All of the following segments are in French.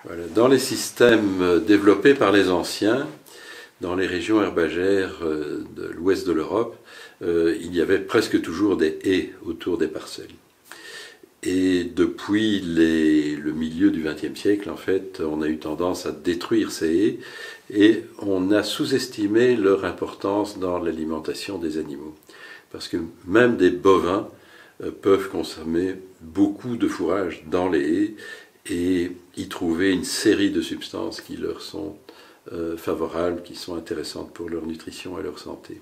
Voilà. Dans les systèmes développés par les anciens, dans les régions herbagères de l'ouest de l'Europe, il y avait presque toujours des haies autour des parcelles. Et depuis le milieu du XXe siècle, en fait, on a eu tendance à détruire ces haies et on a sous-estimé leur importance dans l'alimentation des animaux. Parce que même des bovins peuvent consommer beaucoup de fourrage dans les haies et y trouver une série de substances qui leur sont favorables, qui sont intéressantes pour leur nutrition et leur santé.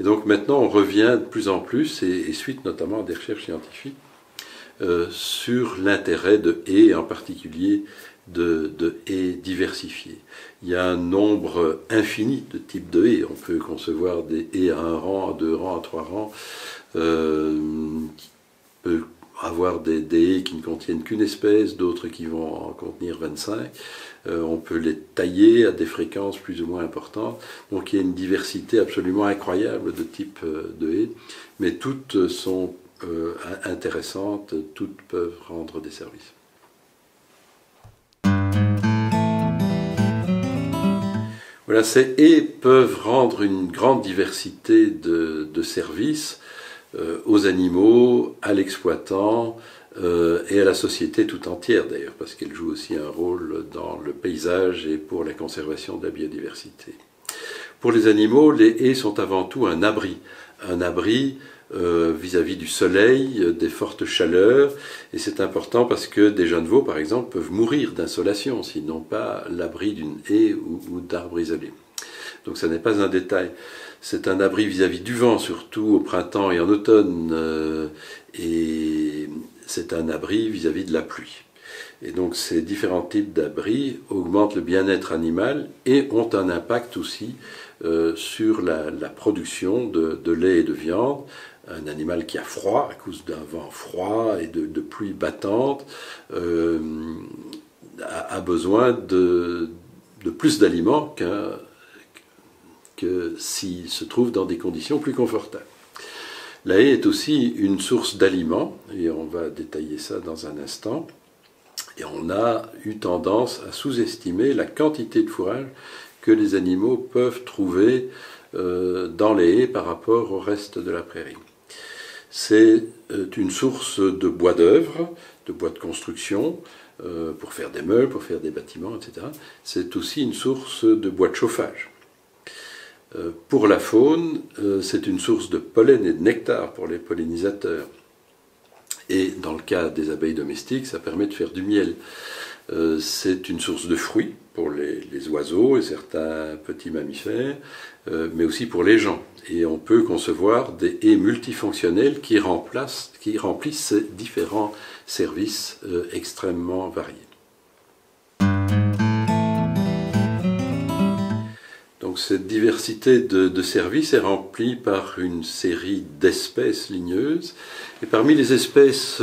Et donc maintenant, on revient de plus en plus, et suite notamment à des recherches scientifiques, sur l'intérêt de haies, en particulier de haies diversifiées. Il y a un nombre infini de types de haies. On peut concevoir des haies à un rang, à deux rangs, à trois rangs. On peut avoir des haies qui ne contiennent qu'une espèce, d'autres qui vont en contenir 25. On peut les tailler à des fréquences plus ou moins importantes. Donc il y a une diversité absolument incroyable de types de haies, mais toutes sont intéressantes, toutes peuvent rendre des services. Voilà, ces haies peuvent rendre une grande diversité de services aux animaux, à l'exploitant et à la société tout entière d'ailleurs, parce qu'elles jouent aussi un rôle dans le paysage et pour la conservation de la biodiversité. Pour les animaux, les haies sont avant tout un abri vis-à-vis du soleil, des fortes chaleurs, et c'est important parce que des jeunes veaux, par exemple, peuvent mourir d'insolation s'ils n'ont pas l'abri d'une haie ou d'arbres isolés. Donc ça n'est pas un détail. C'est un abri vis-à-vis du vent, surtout au printemps et en automne, et c'est un abri vis-à-vis de la pluie. Et donc ces différents types d'abris augmentent le bien-être animal et ont un impact aussi sur la production de lait et de viande. Un animal qui a froid, à cause d'un vent froid et de pluie battante, a besoin de plus d'aliments que s'il se trouve dans des conditions plus confortables. La haie est aussi une source d'aliments, et on va détailler ça dans un instant. Et on a eu tendance à sous-estimer la quantité de fourrage que les animaux peuvent trouver dans les haies par rapport au reste de la prairie. C'est une source de bois d'œuvre, de bois de construction, pour faire des meubles, pour faire des bâtiments, etc. C'est aussi une source de bois de chauffage. Pour la faune, c'est une source de pollen et de nectar pour les pollinisateurs. Et dans le cas des abeilles domestiques, ça permet de faire du miel. C'est une source de fruits pour les oiseaux et certains petits mammifères, mais aussi pour les gens. Et on peut concevoir des haies multifonctionnelles qui remplissent ces différents services extrêmement variés. Donc cette diversité de services est remplie par une série d'espèces ligneuses. Et parmi les espèces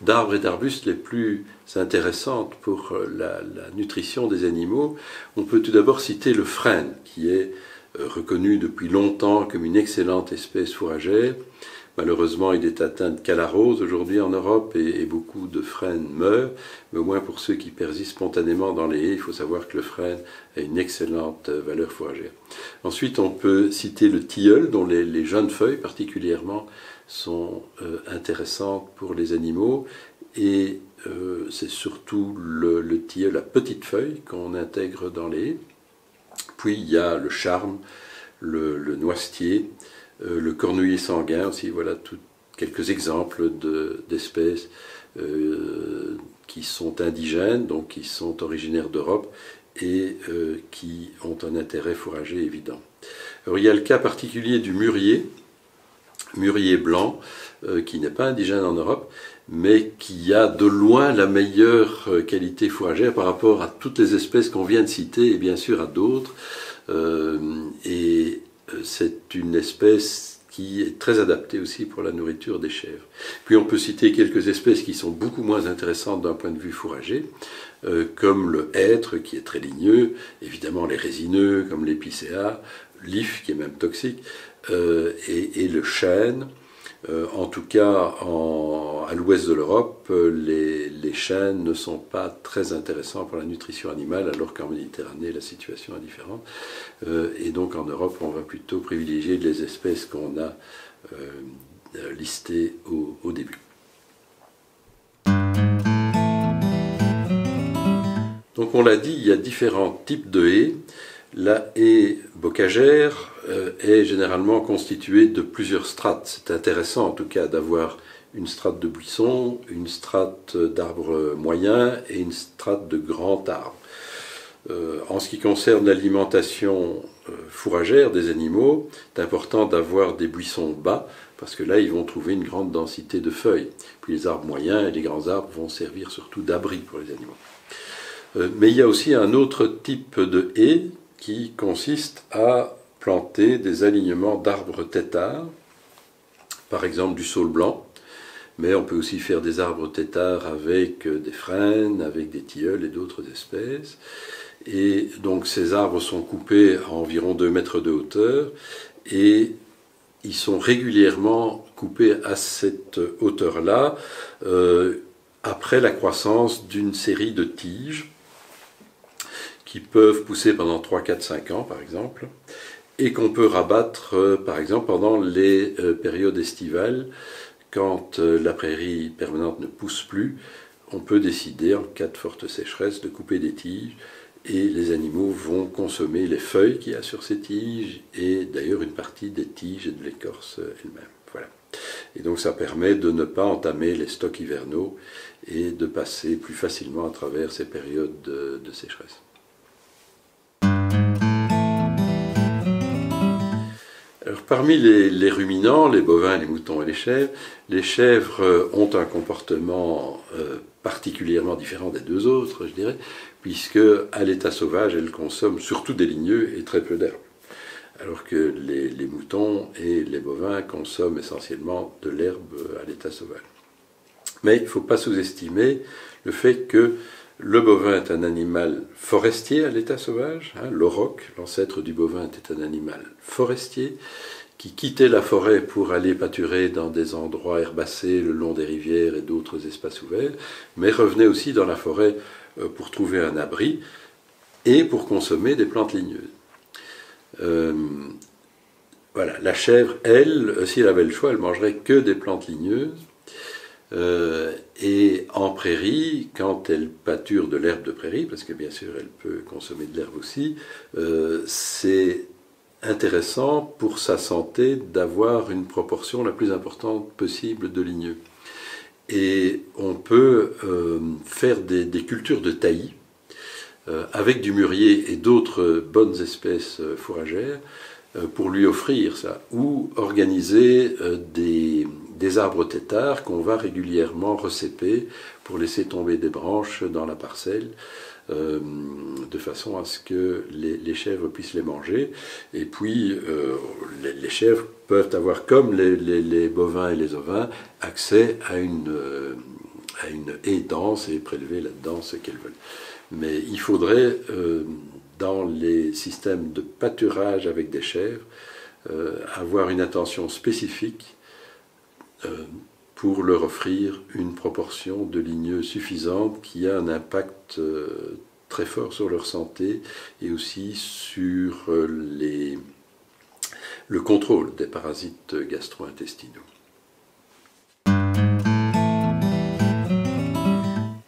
d'arbres et d'arbustes les plus intéressantes pour la nutrition des animaux, on peut tout d'abord citer le frêne, qui est reconnu depuis longtemps comme une excellente espèce fourragère. Malheureusement, il est atteint de calarrhose aujourd'hui en Europe et beaucoup de frênes meurent, mais au moins pour ceux qui persistent spontanément dans les haies, il faut savoir que le frêne a une excellente valeur fourragère. Ensuite, on peut citer le tilleul, dont les jeunes feuilles particulièrement sont intéressantes pour les animaux, et c'est surtout le tilleul à petites feuilles qu'on intègre dans les haies. Puis il y a le charme, le noisetier, le cornouiller sanguin aussi, voilà quelques exemples d'espèces qui sont indigènes, donc qui sont originaires d'Europe et qui ont un intérêt fourrager évident. Alors, il y a le cas particulier du mûrier blanc, qui n'est pas indigène en Europe, mais qui a de loin la meilleure qualité fourragère par rapport à toutes les espèces qu'on vient de citer et bien sûr à d'autres. Et c'est une espèce qui est très adaptée aussi pour la nourriture des chèvres. Puis on peut citer quelques espèces qui sont beaucoup moins intéressantes d'un point de vue fourrager, comme le hêtre qui est très ligneux, évidemment les résineux comme l'épicéa, l'if qui est même toxique, et le chêne, En tout cas, à l'ouest de l'Europe, les chênes ne sont pas très intéressants pour la nutrition animale, alors qu'en Méditerranée, la situation est différente. Et donc en Europe, on va plutôt privilégier les espèces qu'on a listées au début. Donc on l'a dit, il y a différents types de haies. La haie bocagère est généralement constituée de plusieurs strates. C'est intéressant en tout cas d'avoir une strate de buissons, une strate d'arbres moyens et une strate de grands arbres. En ce qui concerne l'alimentation fourragère des animaux, c'est important d'avoir des buissons bas, parce que là, ils vont trouver une grande densité de feuilles. Puis les arbres moyens et les grands arbres vont servir surtout d'abri pour les animaux. Mais il y a aussi un autre type de haie qui consiste à planter des alignements d'arbres têtards, par exemple du saule blanc, mais on peut aussi faire des arbres têtards avec des frênes, avec des tilleuls et d'autres espèces. Et donc ces arbres sont coupés à environ 2 mètres de hauteur et ils sont régulièrement coupés à cette hauteur-là après la croissance d'une série de tiges qui peuvent pousser pendant 3, 4, 5 ans par exemple et qu'on peut rabattre par exemple pendant les périodes estivales quand la prairie permanente ne pousse plus. On peut décider en cas de forte sécheresse de couper des tiges et les animaux vont consommer les feuilles qu'il y a sur ces tiges et d'ailleurs une partie des tiges et de l'écorce elle-même. Voilà. Et donc ça permet de ne pas entamer les stocks hivernaux et de passer plus facilement à travers ces périodes de sécheresse. Alors, parmi les ruminants, les bovins, les moutons et les chèvres ont un comportement particulièrement différent des deux autres, je dirais, puisque à l'état sauvage, elles consomment surtout des ligneux et très peu d'herbe, alors que les moutons et les bovins consomment essentiellement de l'herbe à l'état sauvage. Mais il ne faut pas sous-estimer le fait que le bovin est un animal forestier à l'état sauvage. L'auroch, l'ancêtre du bovin, était un animal forestier qui quittait la forêt pour aller pâturer dans des endroits herbacés le long des rivières et d'autres espaces ouverts, mais revenait aussi dans la forêt pour trouver un abri et pour consommer des plantes ligneuses. Voilà, la chèvre, elle, si elle avait le choix, elle mangerait que des plantes ligneuses. Et en prairie, quand elle pâture de l'herbe de prairie, parce que bien sûr elle peut consommer de l'herbe aussi, c'est intéressant pour sa santé d'avoir une proportion la plus importante possible de ligneux. Et on peut faire des cultures de taillis avec du mûrier et d'autres bonnes espèces fourragères pour lui offrir ça, ou organiser des arbres têtards qu'on va régulièrement recéper pour laisser tomber des branches dans la parcelle de façon à ce que les chèvres puissent les manger. Et puis les chèvres peuvent avoir, comme les bovins et les ovins, accès à une haie dense et prélever là-dedans ce qu'elles veulent. Mais il faudrait, dans les systèmes de pâturage avec des chèvres, avoir une attention spécifique pour leur offrir une proportion de ligneux suffisante qui a un impact très fort sur leur santé et aussi sur le contrôle des parasites gastro-intestinaux.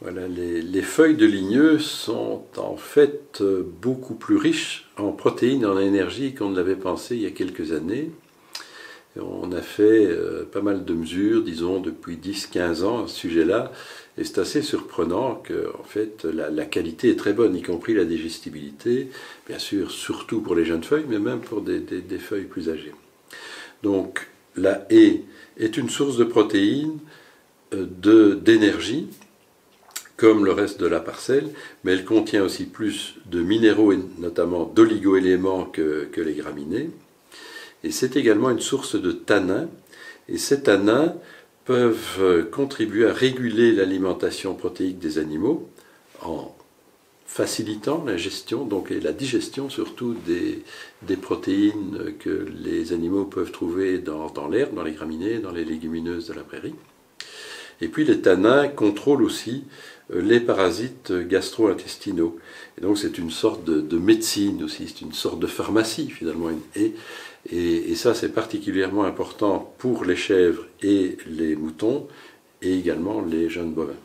Voilà, les feuilles de ligneux sont en fait beaucoup plus riches en protéines et en énergie qu'on ne l'avait pensé il y a quelques années. On a fait pas mal de mesures, disons, depuis 10-15 ans à ce sujet-là, et c'est assez surprenant que, en fait, la qualité est très bonne, y compris la digestibilité, bien sûr, surtout pour les jeunes feuilles, mais même pour des feuilles plus âgées. Donc, la haie est une source de protéines, d'énergie, comme le reste de la parcelle, mais elle contient aussi plus de minéraux, et notamment d'oligo-éléments que les graminées. Et c'est également une source de tanins, et ces tanins peuvent contribuer à réguler l'alimentation protéique des animaux en facilitant la gestion donc, et la digestion surtout des protéines que les animaux peuvent trouver dans l'herbe, dans les graminées, dans les légumineuses de la prairie. Et puis les tanins contrôlent aussi les parasites gastro-intestinaux. Et donc c'est une sorte de médecine aussi, c'est une sorte de pharmacie finalement. Et ça c'est particulièrement important pour les chèvres et les moutons et également les jeunes bovins.